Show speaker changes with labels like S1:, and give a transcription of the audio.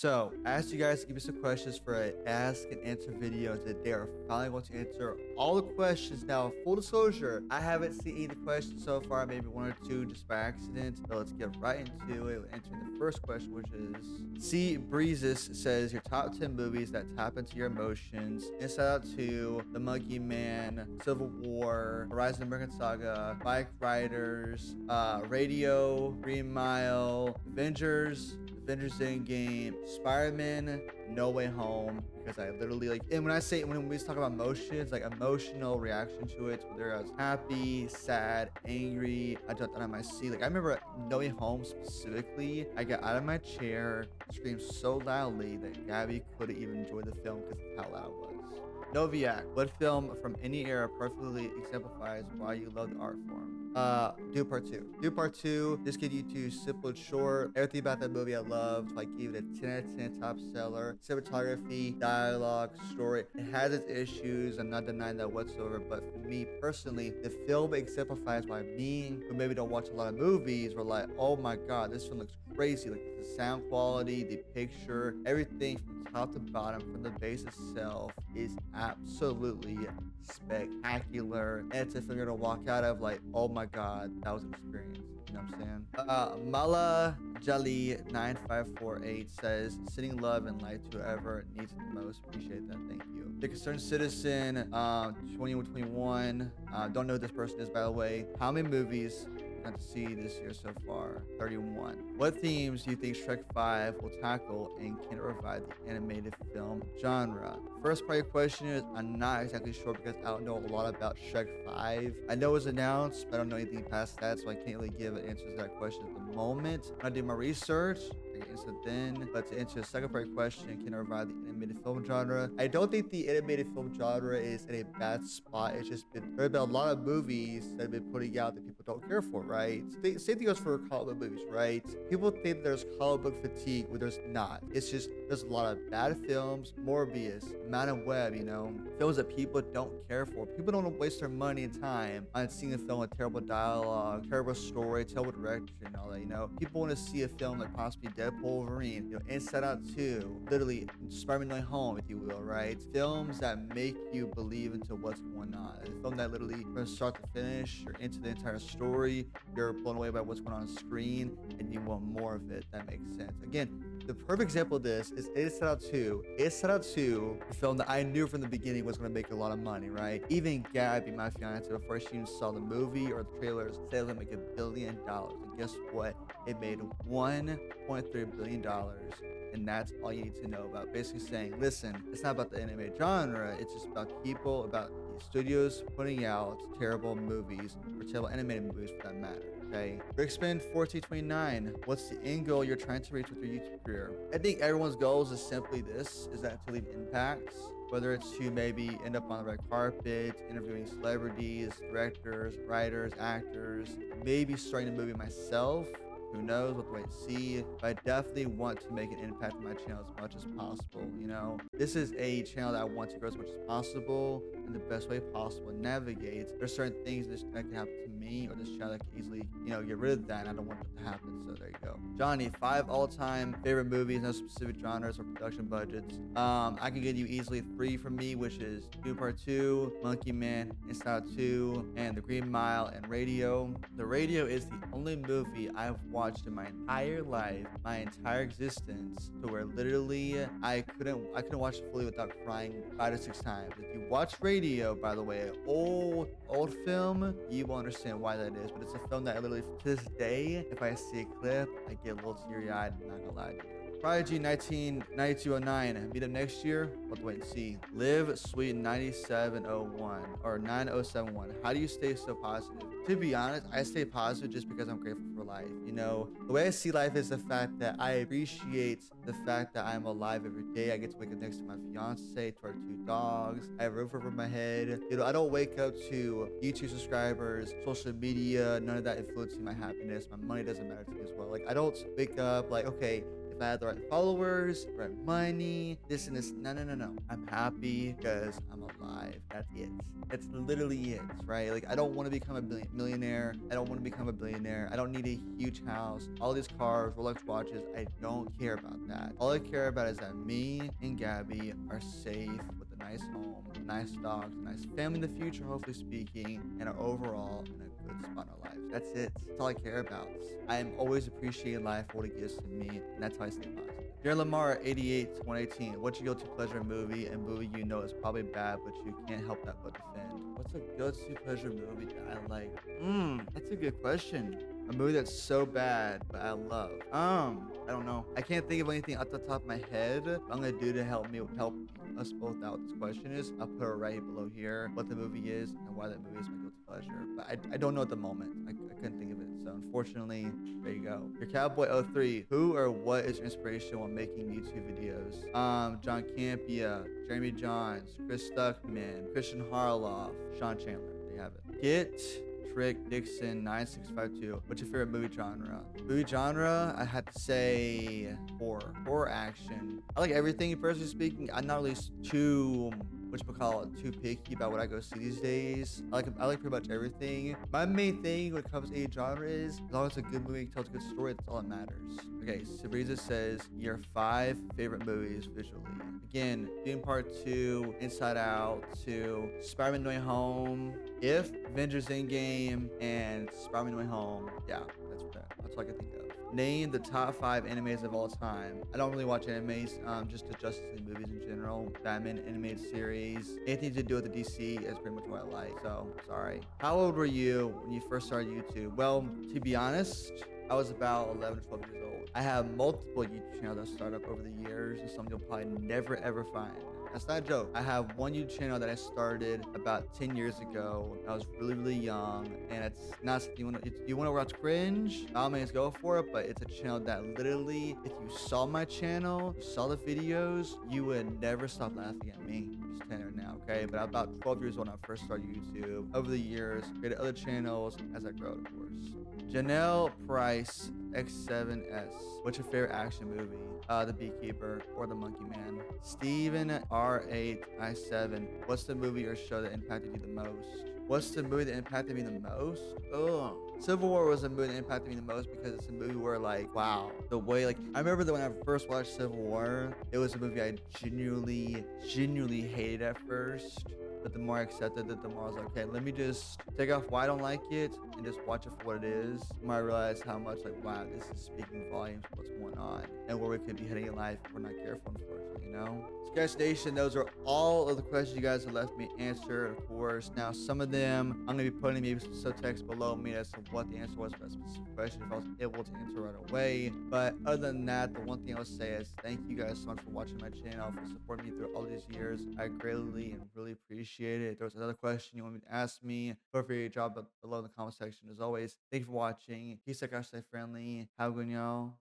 S1: So, I asked you guys to give me some questions for an ask and answer video today. We're finally going to answer all the questions. Now, full disclosure, I haven't seen any of the questions so far, maybe one or two just by accident. So let's get right into it. Answering the first question, which is C. Breezes says your top 10 movies that tap into your emotions. Inside Out 2, The Monkey Man, Civil War, Horizon American Saga, Bike Riders, Radio, Green Mile, Avengers Endgame, Spider-Man, No Way Home, because I literally and when we talk about emotions, like emotional reaction to it, whether I was happy, sad, angry, I jumped out of my seat. Like I remember No Way Home specifically, I got out of my chair, screamed so loudly that Gabby couldn't even enjoy the film because of how loud it was. Noviak, what film from any era perfectly exemplifies why you love the art form? Dune Part 2. Dune Part 2, this kid YouTube, simple and short. Everything about that movie I loved. So I gave it a 10 out of 10 top seller. Cinematography, dialogue, story. It has its issues. I'm not denying that whatsoever. But for me personally, the film exemplifies why me, who maybe don't watch a lot of movies, were like, oh my god, this film looks crazy. Like the sound quality, the picture, everything from top to bottom, from the base itself, is absolutely spectacular. And it's a film you're gonna walk out of like, oh my god, that was an experience. You know what I'm saying? Mala Jali 9548 says, sending love and light to whoever needs it the most. Appreciate that. Thank you. The Concerned Citizen 2121. Don't know who this person is, by the way. How many movies got to see this year so far? 31. What themes do you think Shrek 5 will tackle and can it revive the animated film genre? First part of your question is, I'm not exactly sure because I don't know a lot about Shrek 5. I know it was announced, but I don't know anything past that, so I can't really give an answer to that question at the moment. When I do my research, I can answer then. But to answer the second part of your question, can it revive the animated film genre? I don't think the animated film genre is in a bad spot. It's just there have been a lot of movies that have been putting out that people don't care for, right? Same thing goes for comic book movies, right? People think there's comic book fatigue when there's not. It's just there's a lot of bad films, Morbius, Madam Web, films that people don't care for. People don't waste their money and time on seeing a film with terrible dialogue, terrible story, terrible direction, and all that, People want to see a film like possibly Deadpool, Wolverine, Inside Out 2, literally Spider-Man No Way Home, if you will, right? Films that make you believe into what's going on. A film that literally from start to finish, you're into the entire story, you're blown away by what's going on screen, and you want more of it. That makes sense. Again, the perfect example of this is Inside Out 2. Inside Out 2, a film that I knew from the beginning was going to make a lot of money, right? Even Gabby, my fiance, before she even saw the movie or the trailers, said it was going to make $1 billion. And guess what? It made $1.3 billion. And that's all you need to know about. Basically saying, listen, it's not about the anime genre. It's just about people, about studios putting out terrible movies or terrible animated movies for that matter. Okay. Rickspin 1429. What's the end goal you're trying to reach with your YouTube career? I think everyone's goals is simply this, is that to leave impacts, whether it's to maybe end up on the red carpet, interviewing celebrities, directors, writers, actors, maybe starting a movie myself. Who knows? We'll have to wait and see. But I definitely want to make an impact on my channel as much as possible. This is a channel that I want to grow as much as possible in the best way possible and navigate. There's certain things that can happen to me or this channel that can easily, get rid of that. And I don't want that to happen. So there you go. Johnny, 5 all-time favorite movies, no specific genres or production budgets. I can give you easily 3 from me, which is Dune Part 2, Monkey Man, Inside Out 2, and The Green Mile and Radio. The Radio is the only movie I've watched in my entire life, my entire existence, to where literally I couldn't watch it fully without crying 5 to 6 times. If you watch Radio, by the way, old film, you will understand why that is. But it's a film that I literally, to this day, if I see a clip, I get a little teary-eyed. I'm not gonna lie to you. Prodigy 9209. Meet up next year. We'll have to wait and see. Live Sweet 9701 or 9071. How do you stay so positive? To be honest, I stay positive just because I'm grateful for life. The way I see life is the fact that I appreciate the fact that I'm alive every day. I get to wake up next to my fiance, to our 2 dogs. I have a roof over my head. I don't wake up to YouTube subscribers, social media, none of that influencing my happiness. My money doesn't matter to me as well. Like, I don't wake up like, okay, if if I had the right followers, right money, this and this. No, no, no, no. I'm happy because I'm alive. That's it. That's literally it, right? Like, I don't want to become a millionaire. I don't want to become a billionaire. I don't need a huge house, all these cars, Rolex watches. I don't care about that. All I care about is that me and Gabby are safe with a nice home, nice dogs, a nice family in the future, hopefully speaking, and are overall in a good spot in our lives. That's it. That's all I care about. I am always appreciating life for what it gives to me, and that's how I stay positive. Jared Lamar, 88 to 118. What's your guilty pleasure movie and movie you know is probably bad, but you can't help that but defend? What's a guilty pleasure movie that I like? That's a good question. A movie that's so bad, but I love. I don't know. I can't think of anything off the top of my head. What I'm gonna do to help us both out with this question is I'll put it right below here what the movie is and why that movie is my guilty pleasure. But I don't know at the moment. I couldn't think of it. So unfortunately, there you go. Your Cowboy 03. Who or what is your inspiration when making YouTube videos? John Campia, Jeremy Johns, Chris Stuckman, Christian Harloff, Sean Chandler. There you have it. Get Trick Dixon 9652. What's your favorite movie genre? Movie genre, I had to say horror action. I like everything. Personally speaking, I'm not really too too picky about what I go see these days. I like pretty much everything. My main thing when it comes to any genre is as long as it's a good movie, tells a good story, that's all that matters. Okay, Sabriza says your 5 favorite movies visually. Again, Dune Part 2, Inside Out 2, Spider-Man No Way Home, If, Avengers Endgame, and Spider-Man No Way Home. Yeah, that's all I can think of. Name the top 5 animes of all time. I don't really watch animes, just the Justice League movies in general. Batman animated series. Anything to do with the DC is pretty much what I like. So, sorry. How old were you when you first started YouTube? Well, to be honest, I was about 11 or 12 years old. I have multiple YouTube channels that started up over the years, and some you'll probably never ever find. That's not a joke. I have one YouTube channel that I started about 10 years ago. I was really, really young, and it's not something you want to watch cringe. By all means, go for it. But it's a channel that literally, if you saw my channel, you saw the videos, you would never stop laughing at me. Just telling you now, okay? But I'm about 12 years old when I first started YouTube. Over the years, created other channels as I grow, of course. Janelle Price X7S. What's your favorite action movie? The Beekeeper or The Monkey Man? Steven R8I7. What's the movie or show that impacted you the most? What's the movie that impacted me the most? Oh, Civil War was a movie that impacted me the most because it's a movie where, like, wow, the way, like, I remember that when I first watched Civil War, it was a movie I genuinely hated at first. But the more I accepted it, the more I was like, okay, let me just take off why I don't like it and just watch it for what it is. The more I realized how much, like, wow, this is speaking volumes of what's going on and where we could be heading in life if we're not careful, unfortunately, you know? Sketch Nation, those are all of the questions you guys have left me answer, of course. Now, some of them, I'm going to be putting maybe some subtext below me as to what the answer was for that specific question if I was able to answer right away. But other than that, the one thing I'll say is thank you guys so much for watching my channel, for supporting me through all these years. I greatly and really appreciate it. If there was another question you want me to ask me, feel free to drop it below in the comment section. As always, thank you for watching. Peace out, guys. Stay friendly. Have a good one, y'all.